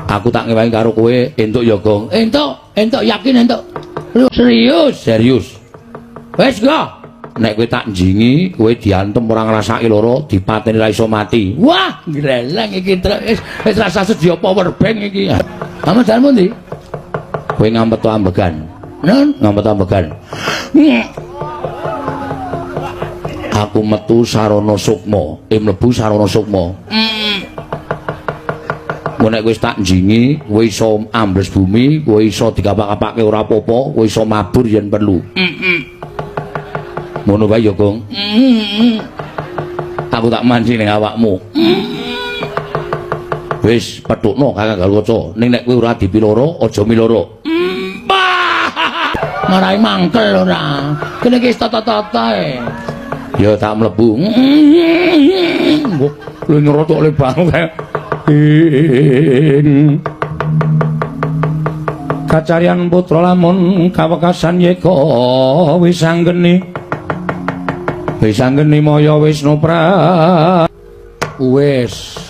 Aku tak ngewangi karo kowe entuk ya, Gong. Entuk yakin entuk. Serius. Wes go. Nek kowe tak njingi, kowe diantem ora ngrasaki loro, dipateni ra iso mati. Wah, greleng iki wis rasa sedia power bank iki. Amadanmu ndi? Kowe ngampet ambegan. Nun, ngampet ambegan. Aku metu sarana sukma, mlebu sarana sukma. Nek kowe tak njingi, kowe iso ambles bumi, kowe iso digapak-gapake ora apa-apa, kowe iso mabur yen perlu. Ngono wae ya, Gong. Aku tak manci ning awakmu. Wis petukno Kakang Galwaca, ning nek kowe ora dipiloro, aja miloro. Marai mangkel ora. Kene iki tata-tata e. Ya tak mlebu. Lho nyerotok le bangu kae. Kacarian putra lamun kawekasan yeka wis anggeni maya Wisnu Wis